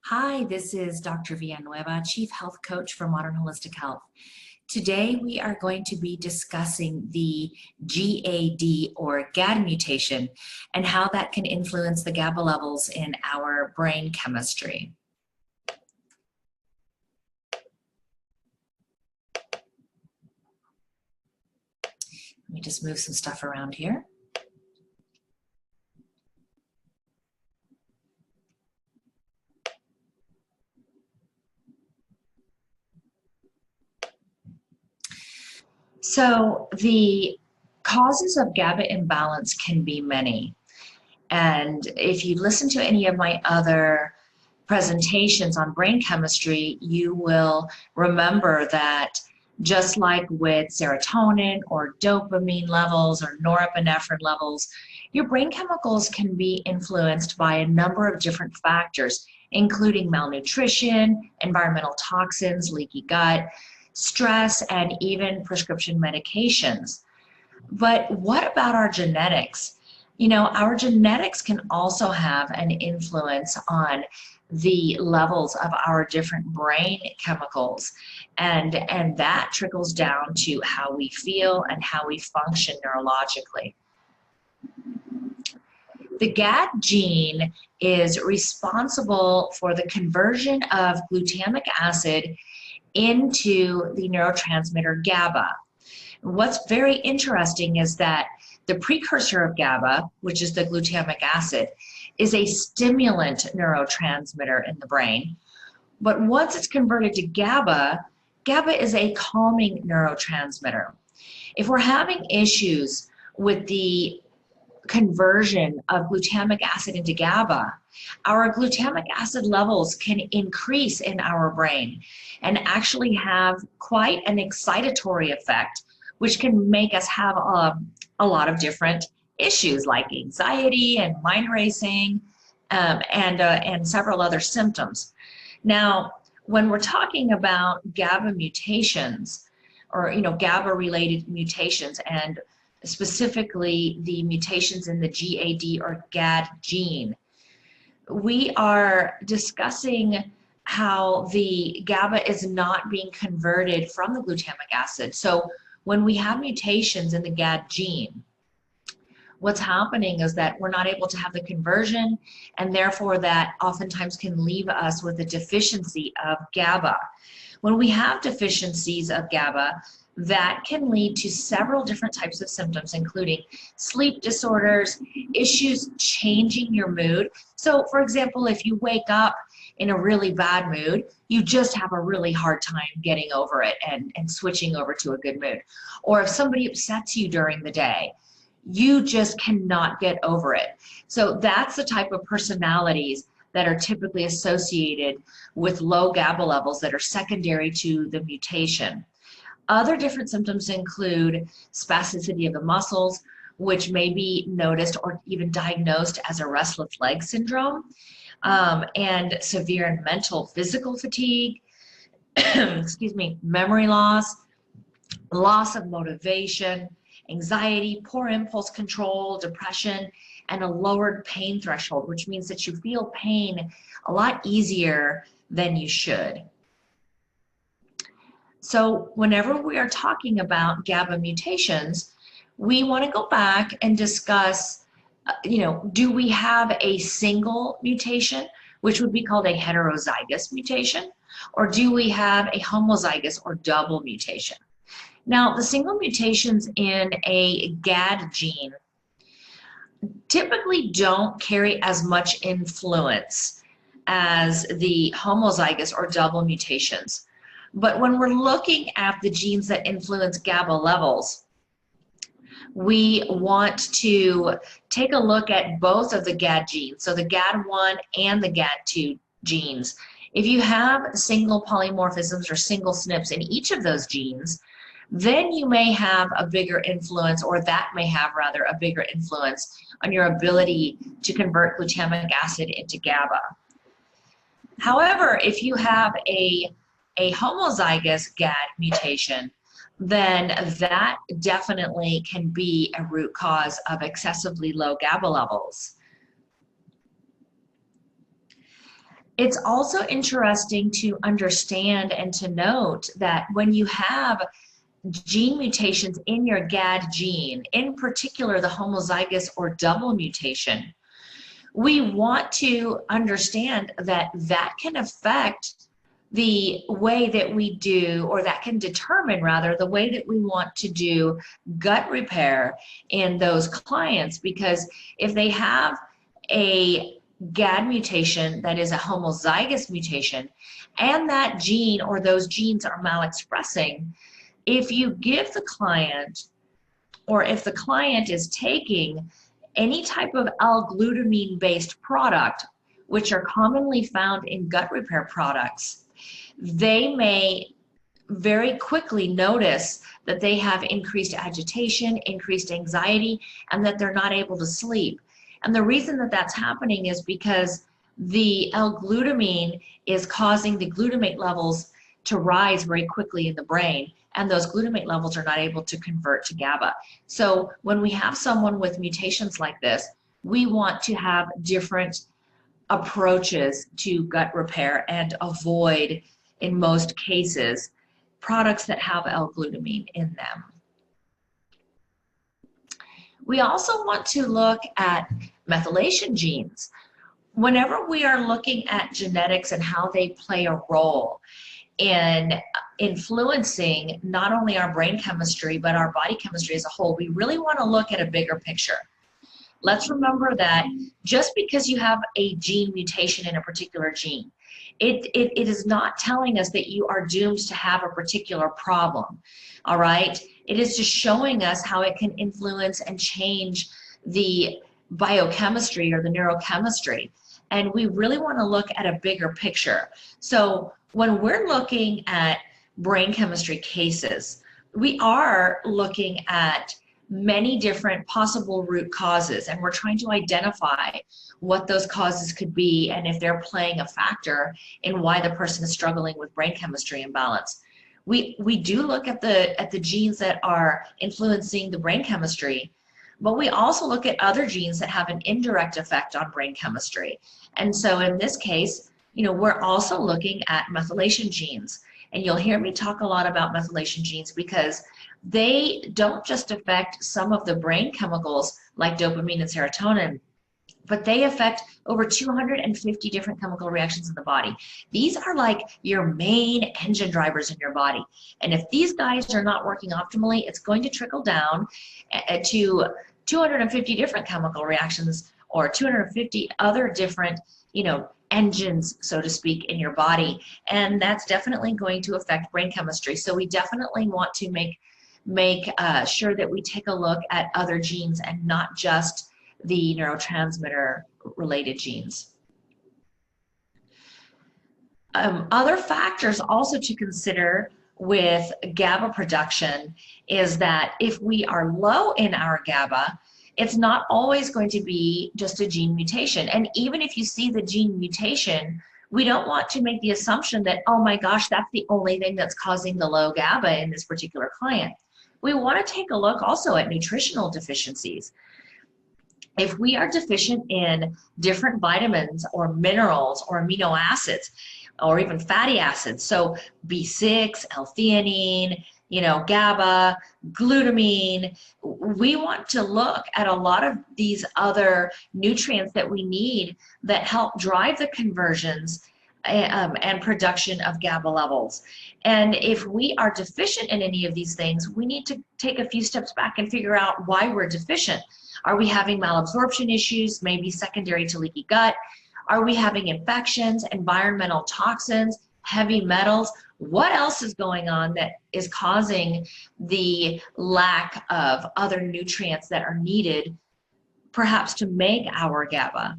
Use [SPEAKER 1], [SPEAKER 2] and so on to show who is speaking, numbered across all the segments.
[SPEAKER 1] Hi, this is Dr. Villanueva, Chief Health Coach for Modern Holistic Health. Today we are going to be discussing the GAD or GAD mutation and how that can influence the GABA levels in our brain chemistry. Let me just move some stuff around here. So the causes of GABA imbalance can be many. And if you listen to any of my other presentations on brain chemistry, you will remember that just like with serotonin or dopamine levels or norepinephrine levels, your brain chemicals can be influenced by a number of different factors, including malnutrition, environmental toxins, leaky gut, stress, and even prescription medications. But what about our genetics? You know, our genetics can also have an influence on the levels of our different brain chemicals, and that trickles down to how we feel and how we function neurologically. The GAD gene is responsible for the conversion of glutamic acid into the neurotransmitter GABA. What's very interesting is that the precursor of GABA, which is the glutamic acid, is a stimulant neurotransmitter in the brain. But once it's converted to GABA, GABA is a calming neurotransmitter. If we're having issues with the conversion of glutamic acid into GABA, our glutamic acid levels can increase in our brain and actually have quite an excitatory effect, which can make us have a lot of different issues like anxiety and mind racing and several other symptoms. Now, when we're talking about GABA mutations, or GABA related mutations, and specifically the mutations in the GAD or GAD gene, we are discussing how the GABA is not being converted from the glutamic acid. So when we have mutations in the GAD gene, what's happening is that we're not able to have the conversion, and therefore that oftentimes can leave us with a deficiency of GABA. When we have deficiencies of GABA, that can lead to several different types of symptoms, including sleep disorders, issues changing your mood. So for example, if you wake up in a really bad mood, you just have a really hard time getting over it and switching over to a good mood. Or if somebody upsets you during the day, you just cannot get over it. So that's the type of personalities that are typically associated with low GABA levels that are secondary to the mutation. Other different symptoms include spasticity of the muscles, which may be noticed or even diagnosed as a restless leg syndrome, and severe and mental physical fatigue, excuse me, memory loss, loss of motivation, anxiety, poor impulse control, depression, and a lowered pain threshold, which means that you feel pain a lot easier than you should. So whenever we are talking about GABA mutations, we want to go back and discuss, do we have a single mutation, which would be called a heterozygous mutation, or do we have a homozygous or double mutation? Now, the single mutations in a GAD gene typically don't carry as much influence as the homozygous or double mutations. But when we're looking at the genes that influence GABA levels, we want to take a look at both of the GAD genes, so the GAD1 and the GAD2 genes. If you have single polymorphisms or single SNPs in each of those genes, then you may have a bigger influence, or that may have rather a bigger influence on your ability to convert glutamic acid into GABA. However, if you have a homozygous GAD mutation, then that definitely can be a root cause of excessively low GABA levels. It's also interesting to understand and to note that when you have gene mutations in your GAD gene, in particular the homozygous or double mutation, we want to understand that that can affect the way that we do, or that can determine rather the way that we want to do gut repair in those clients. Because if they have a GAD mutation that is a homozygous mutation, and that gene or those genes are malexpressing, if you give the client, or if the client is taking any type of L-glutamine based product, which are commonly found in gut repair products, they may very quickly notice that they have increased agitation, increased anxiety, and that they're not able to sleep. And the reason that that's happening is because the L-glutamine is causing the glutamate levels to rise very quickly in the brain, and those glutamate levels are not able to convert to GABA. So when we have someone with mutations like this, we want to have different approaches to gut repair and avoid, in most cases, products that have L-glutamine in them. We also want to look at methylation genes. Whenever we are looking at genetics and how they play a role in influencing not only our brain chemistry, but our body chemistry as a whole, we really want to look at a bigger picture. Let's remember that just because you have a gene mutation in a particular gene, it is not telling us that you are doomed to have a particular problem, all right? It is just showing us how it can influence and change the biochemistry or the neurochemistry. And we really want to look at a bigger picture. So when we're looking at brain chemistry cases, we are looking at many different possible root causes, and we're trying to identify what those causes could be and if they're playing a factor in why the person is struggling with brain chemistry imbalance. We do look at the genes that are influencing the brain chemistry, but we also look at other genes that have an indirect effect on brain chemistry. And so in this case, you know, we're also looking at methylation genes. And you'll hear me talk a lot about methylation genes because they don't just affect some of the brain chemicals like dopamine and serotonin, but they affect over 250 different chemical reactions in the body. These are like your main engine drivers in your body. And if these guys are not working optimally, it's going to trickle down to 250 different chemical reactions or 250 other different, you know, engines, so to speak, in your body. And that's definitely going to affect brain chemistry. So we definitely want to make sure that we take a look at other genes and not just the neurotransmitter related genes. Other factors also to consider with GABA production is that if we are low in our GABA, it's not always going to be just a gene mutation. And even if you see the gene mutation, we don't want to make the assumption that, oh my gosh, that's the only thing that's causing the low GABA in this particular client. We want to take a look also at nutritional deficiencies. If we are deficient in different vitamins or minerals or amino acids or even fatty acids, so B6, L-theanine, you know, GABA, glutamine, we want to look at a lot of these other nutrients that we need that help drive the conversions and production of GABA levels. And if we are deficient in any of these things, we need to take a few steps back and figure out why we're deficient. Are we having malabsorption issues, maybe secondary to leaky gut? Are we having infections, environmental toxins, heavy metals? What else is going on that is causing the lack of other nutrients that are needed, perhaps to make our GABA?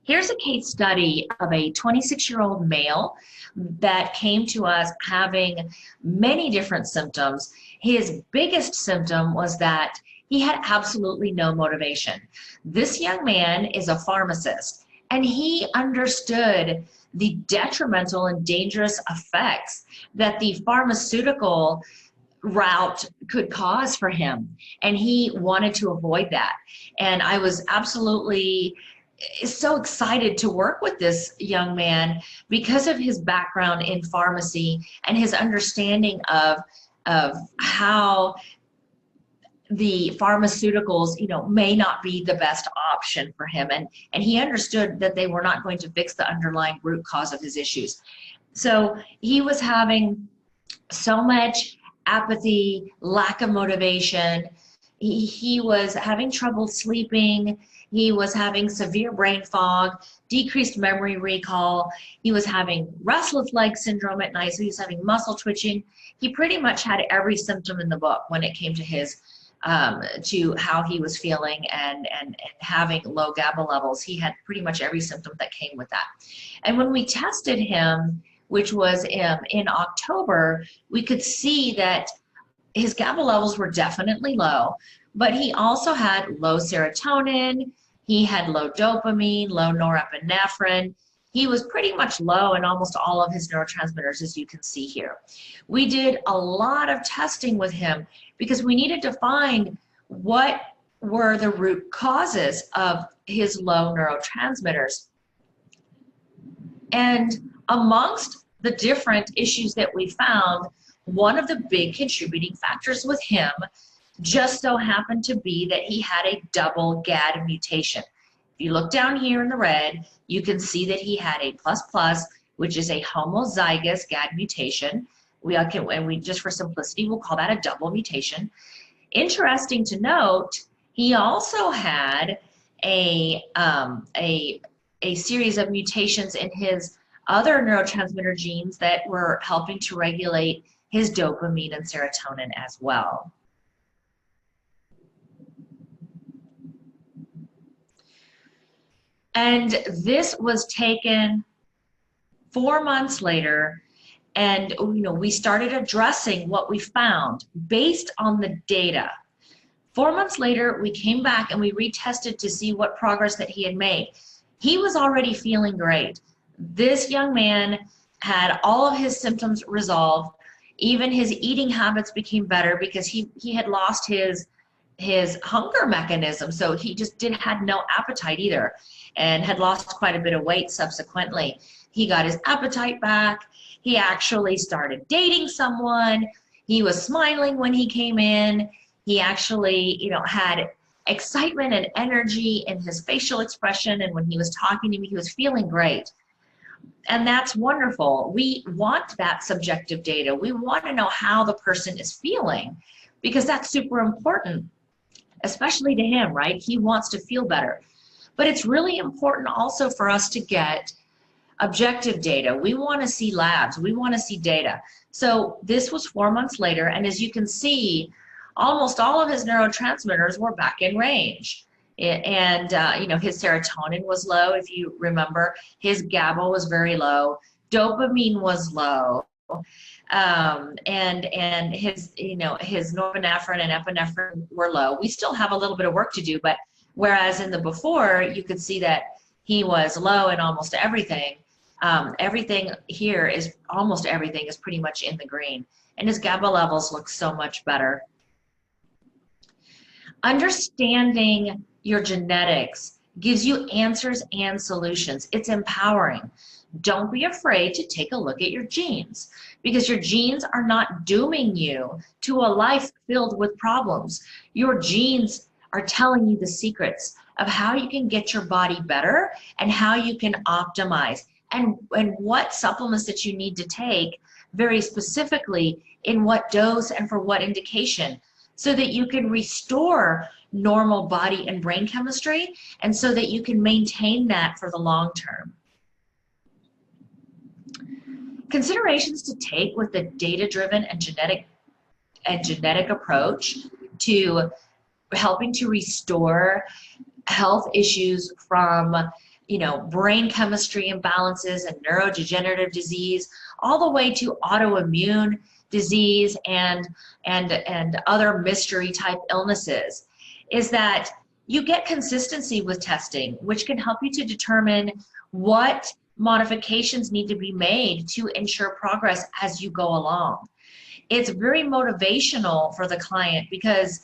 [SPEAKER 1] Here's a case study of a 26-year-old male that came to us having many different symptoms. His biggest symptom was that he had absolutely no motivation. This young man is a pharmacist, and he understood the detrimental and dangerous effects that the pharmaceutical route could cause for him, and he wanted to avoid that. And I was absolutely is so excited to work with this young man because of his background in pharmacy and his understanding of how the pharmaceuticals, may not be the best option for him. And he understood that they were not going to fix the underlying root cause of his issues. So he was having so much apathy, lack of motivation. He was having trouble sleeping. He was having severe brain fog, decreased memory recall. He was having restless leg syndrome at night. So he was having muscle twitching. He pretty much had every symptom in the book when it came to his to how he was feeling and having low GABA levels. He had pretty much every symptom that came with that. And when we tested him, which was in October, we could see that his GABA levels were definitely low, but he also had low serotonin, he had low dopamine, low norepinephrine. He was pretty much low in almost all of his neurotransmitters, as you can see here. We did a lot of testing with him because we needed to find what were the root causes of his low neurotransmitters. And amongst the different issues that we found, one of the big contributing factors with him just so happened to be that he had a double GAD mutation. If you look down here in the red, you can see that he had a plus plus, which is a homozygous GAD mutation. We just for simplicity, we'll call that a double mutation. Interesting to note, he also had a series of mutations in his other neurotransmitter genes that were helping to regulate his dopamine and serotonin as well. And this was taken 4 months later, and we started addressing what we found based on the data. 4 months later, we came back and we retested to see what progress that he had made. He was already feeling great. This young man had all of his symptoms resolved. Even his eating habits became better because he had lost his hunger mechanism. So he just had no appetite either and had lost quite a bit of weight subsequently. He got his appetite back. He actually started dating someone. He was smiling when he came in. He actually, had excitement and energy in his facial expression. And when he was talking to me, he was feeling great. And that's wonderful. We want that subjective data. We want to know how the person is feeling because that's super important, especially to him, right? He wants to feel better. But it's really important also for us to get objective data. We want to see labs. We want to see data. So this was 4 months later, and as you can see, almost all of his neurotransmitters were back in range. And his serotonin was low, if you remember. His GABA was very low. Dopamine was low. And his norepinephrine and epinephrine were low. We still have a little bit of work to do, but whereas in the before, you could see that he was low in almost everything. Everything here is, almost everything is pretty much in the green. And his GABA levels look so much better. Understanding your genetics gives you answers and solutions. It's empowering. Don't be afraid to take a look at your genes because your genes are not dooming you to a life filled with problems. Your genes are telling you the secrets of how you can get your body better and how you can optimize and what supplements that you need to take very specifically in what dose and for what indication so that you can restore normal body and brain chemistry and so that you can maintain that for the long term. Considerations to take with the data-driven and genetic approach to helping to restore health issues from brain chemistry imbalances and neurodegenerative disease all the way to autoimmune disease and other mystery type illnesses is that you get consistency with testing, which can help you to determine what modifications need to be made to ensure progress as you go along. It's very motivational for the client because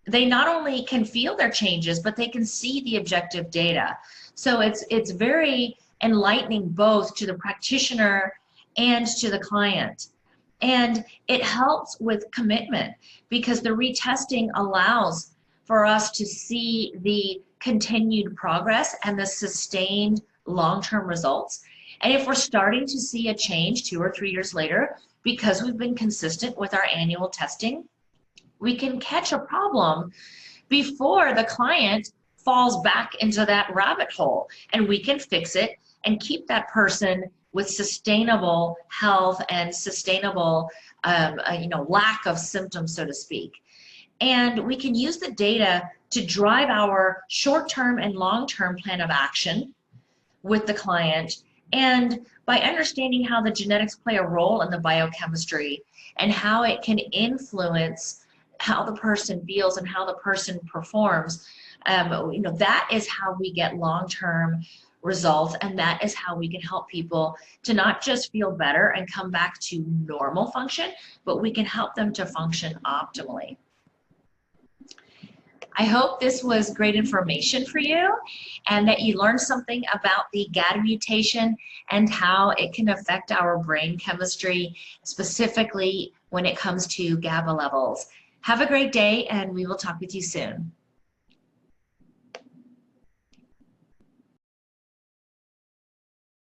[SPEAKER 1] they not only can feel their changes, but they can see the objective data. So it's very enlightening both to the practitioner and to the client. And it helps with commitment because the retesting allows for us to see the continued progress and the sustained long-term results. And if we're starting to see a change 2 or 3 years later, because we've been consistent with our annual testing, we can catch a problem before the client falls back into that rabbit hole, and we can fix it and keep that person with sustainable health and sustainable lack of symptoms, so to speak. And we can use the data to drive our short-term and long-term plan of action with the client. And by understanding how the genetics play a role in the biochemistry and how it can influence how the person feels and how the person performs, that is how we get long-term results, and that is how we can help people to not just feel better and come back to normal function, but we can help them to function optimally. I hope this was great information for you and that you learned something about the GAD mutation and how it can affect our brain chemistry, specifically when it comes to GABA levels. Have a great day, and we will talk with you soon.